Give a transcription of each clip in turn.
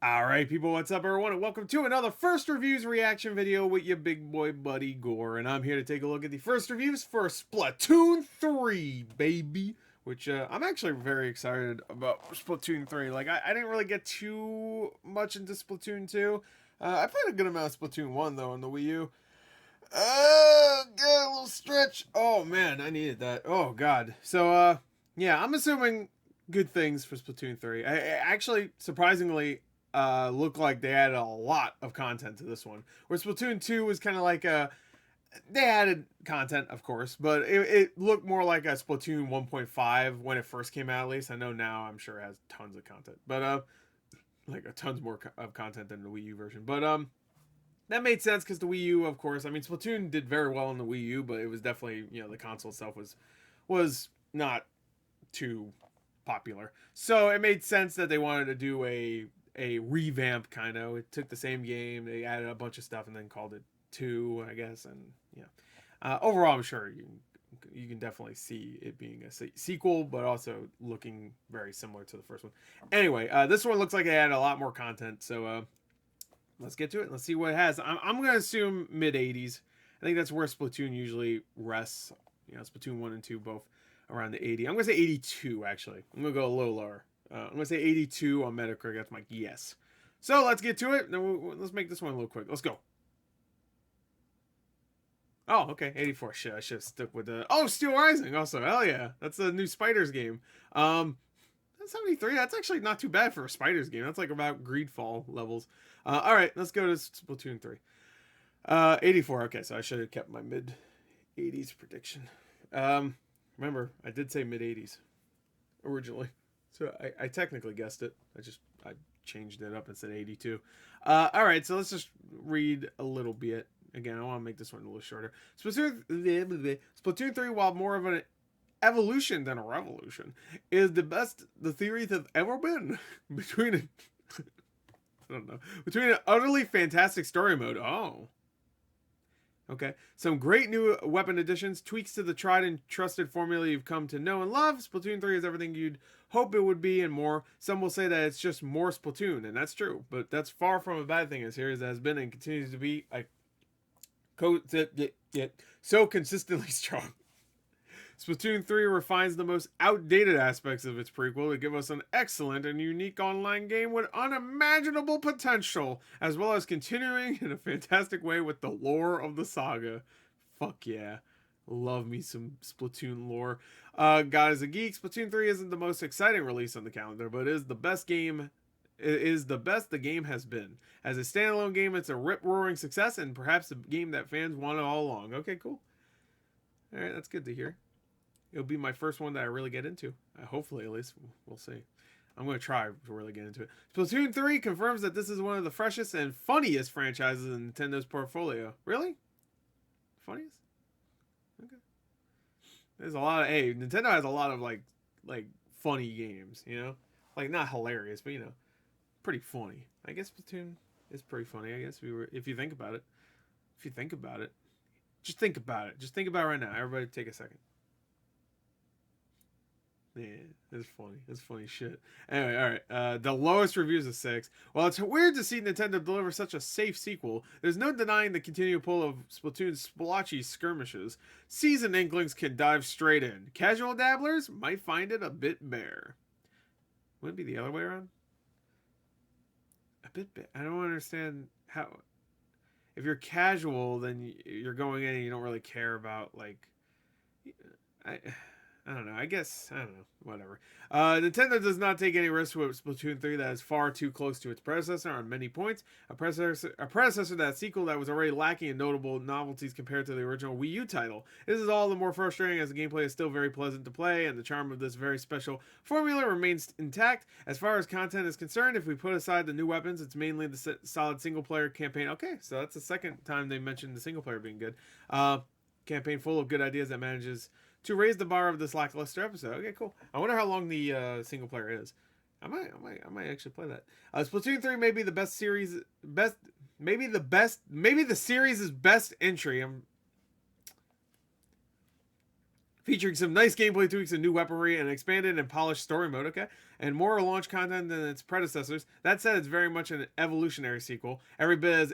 Alright people, what's up everyone, and welcome to another first reviews reaction video with your big boy buddy Gore, and I'm here to take a look at the first reviews for Splatoon 3, baby! Which, I'm actually very excited about Splatoon 3. Like, I didn't really get too much into Splatoon 2. I played a good amount of Splatoon 1, though, on the Wii U. Got a little stretch. Oh, man, I needed that. Oh, God. So, yeah, I'm assuming good things for Splatoon 3. I actually, surprisingly, look like they added a lot of content to this one. Where Splatoon 2 was kind of like they added content, of course, but it looked more like a Splatoon 1.5 when it first came out, at least. I know now I'm sure it has tons of content, but like a tons more of content than the Wii U version. But that made sense because the Wii U, of course, I mean, Splatoon did very well on the Wii U, but it was definitely, the console itself was not too popular. So it made sense that they wanted to do a revamp, kind of. It took the same game, they added a bunch of stuff, and then called it 2, I guess. And yeah, overall, I'm sure you can definitely see it being a sequel, but also looking very similar to the first one. Anyway, this one looks like it had a lot more content, so let's get to it. Let's see what it has. I'm going to assume mid 80s. I think that's where Splatoon usually rests. Splatoon 1 and 2 both around the 80. I'm going to say 82, actually. I'm going to go a little lower. I'm going to say 82 on Metacritic. That's my guess. So let's get to it. Let's make this one a little quick. Let's go. Oh, okay. 84. Shit, I should have stuck with the... Oh, Steel Rising also. Hell yeah. That's a new Spiders game. 73. That's actually not too bad for a Spiders game. That's like about Greedfall levels. All right, let's go to Splatoon 3. 84. Okay, so I should have kept my mid 80s prediction. Remember, I did say mid 80s originally, so I technically guessed it. I changed it up and said 82. All right, so let's just read a little bit. Again, I want to make this one a little shorter. Splatoon 3, while more of an evolution than a revolution, is the best the theories have ever been between a, I don't know, between an utterly fantastic story mode. Oh, okay. Some great new weapon additions, tweaks to the tried and trusted formula you've come to know and love. Splatoon 3 is everything you'd hope it would be and more. Some will say that it's just more Splatoon, and that's true, but that's far from a bad thing. A series that has been and continues to be so consistently strong. Splatoon 3 refines the most outdated aspects of its prequel to give us an excellent and unique online game with unimaginable potential, as well as continuing in a fantastic way with the lore of the saga. Fuck yeah. Love me some Splatoon lore. God is a geek. Splatoon 3 isn't the most exciting release on the calendar, but it is the best game. It is the best the game has been. As a standalone game, it's a rip-roaring success and perhaps a game that fans wanted all along. Okay, cool. All right, that's good to hear. It'll be my first one that I really get into. Hopefully, at least. We'll see. I'm going to try to really get into it. Splatoon 3 confirms that this is one of the freshest and funniest franchises in Nintendo's portfolio. Really? Funniest? Okay. There's a lot of... Hey, Nintendo has a lot of, like funny games, Like, not hilarious, but, pretty funny. I guess Splatoon is pretty funny, I guess, if you think about it. If you think about it. Just think about it. Just think about it right now. Everybody take a second. Yeah, it's funny. It's funny shit. Anyway, alright. The lowest reviews is 6. While it's weird to see Nintendo deliver such a safe sequel, there's no denying the continued pull of Splatoon's splotchy skirmishes. Seasoned inklings can dive straight in. Casual dabblers might find it a bit bare. Wouldn't it be the other way around? A bit bare. I don't understand how... If you're casual, then you're going in and you don't really care about, like... I don't know. I guess, I don't know. Whatever. Nintendo does not take any risks with Splatoon 3 that is far too close to its predecessor on many points. A predecessor to that sequel that was already lacking in notable novelties compared to the original Wii U title. This is all the more frustrating as the gameplay is still very pleasant to play and the charm of this very special formula remains intact. As far as content is concerned, if we put aside the new weapons, it's mainly the solid single-player campaign. Okay, so that's the second time they mentioned the single-player being good. Campaign full of good ideas that manages to raise the bar of this lackluster episode. Okay, cool. I wonder how long the single player is. I might actually play that. Splatoon 3 may be the maybe the series' best entry. featuring some nice gameplay tweaks and new weaponry, and expanded and polished story mode, okay, and more launch content than its predecessors. That said, it's very much an evolutionary sequel, every bit as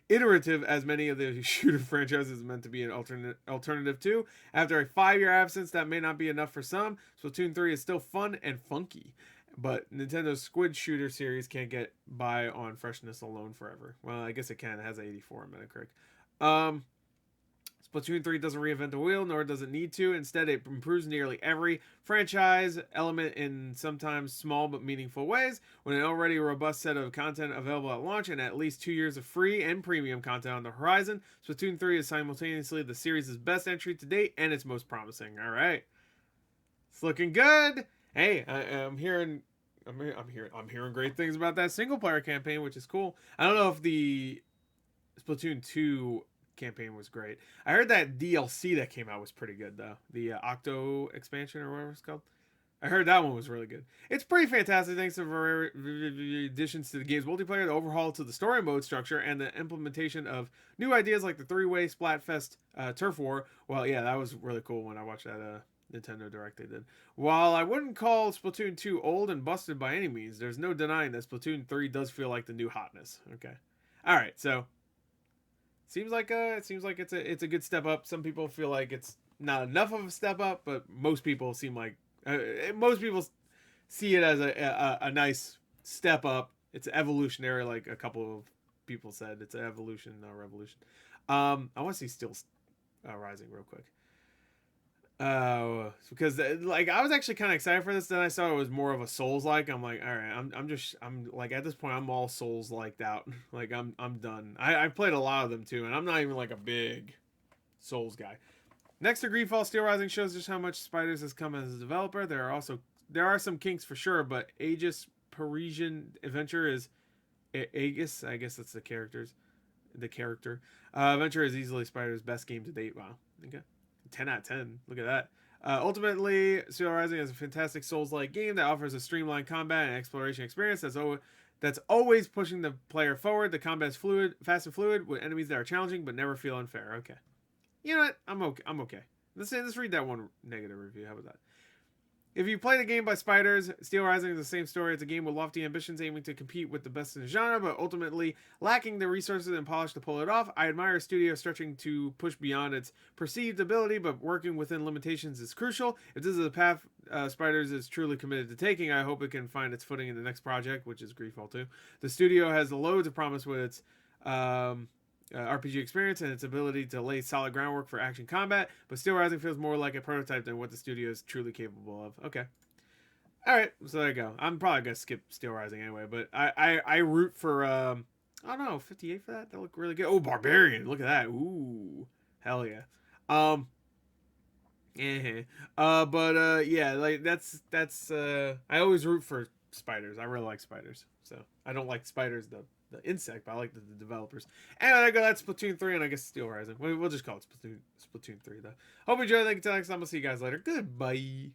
iterative as many of the shooter franchises meant to be an alternative to. After a 5-year absence, that may not be enough for some. Splatoon 3 is still fun and funky, but Nintendo's Squid Shooter series can't get by on freshness alone forever. Well, I guess it can. It has 84 on Metacritic. Splatoon 3 doesn't reinvent the wheel, nor does it need to. Instead, it improves nearly every franchise element in sometimes small but meaningful ways. With an already robust set of content available at launch and at least 2 years of free and premium content on the horizon, Splatoon 3 is simultaneously the series' best entry to date and its most promising. All right, it's looking good. Hey, I'm hearing great things about that single player campaign, which is cool. I don't know if the Splatoon 2 campaign was great. I heard that DLC that came out was pretty good though. The Octo expansion or whatever it's called. I heard that one was really good. It's pretty fantastic thanks to additions to the game's multiplayer, the overhaul to the story mode structure, and the implementation of new ideas like the 3-way Splatfest Turf War. Well, yeah, that was really cool when I watched that Nintendo Direct they did. While I wouldn't call Splatoon 2 old and busted by any means, there's no denying that Splatoon 3 does feel like the new hotness. Okay. All right, so seems like it's a good step up. Some people feel like it's not enough of a step up, but most people seem like most people see it as a nice step up. It's evolutionary, like a couple of people said. It's an evolution, not a revolution. I want to see Steel Rising real quick. Because like I was actually kind of excited for this. Then I saw it was more of a Souls like. I'm like, all right, I'm like at this point I'm all Souls liked out. Like I'm done. I played a lot of them too, and I'm not even like a big Souls guy. Next to Greedfall, Steel Rising shows just how much Spiders has come as a developer. There are some kinks for sure, but Aegis Parisian Adventure is Aegis. I guess that's the character. Adventure is easily Spider's best game to date. Wow. Okay. 10 out of 10. Look at that. Ultimately, Steel Rising is a fantastic Souls-like game that offers a streamlined combat and exploration experience that's always pushing the player forward. The combat is fast and fluid, with enemies that are challenging but never feel unfair. Okay. You know what? I'm okay. Let's read that one negative review. How about that? If you play the game by Spiders, Steel Rising is the same story. It's a game with lofty ambitions aiming to compete with the best in the genre, but ultimately lacking the resources and polish to pull it off. I admire a studio stretching to push beyond its perceived ability, but working within limitations is crucial. If this is a path Spiders is truly committed to taking, I hope it can find its footing in the next project, which is Greedfall 2. The studio has loads of promise with its RPG experience and its ability to lay solid groundwork for action combat, but Steel Rising feels more like a prototype than what the studio is truly capable of. Okay. Alright, so there you go. I'm probably going to skip Steel Rising anyway, but I root for, I don't know, 58 for that? That looked really good. Oh, Barbarian. Look at that. Ooh. Hell yeah. Yeah, like that's I always root for Spiders. I really like Spiders. So, I don't like Spiders the insect, but I like the developers. Anyway, there you go. That's Splatoon 3, and I guess Steel Rising. We'll just call it Splatoon 3, though. Hope you enjoyed. Thank you. Till next time. I'll see you guys later. Goodbye.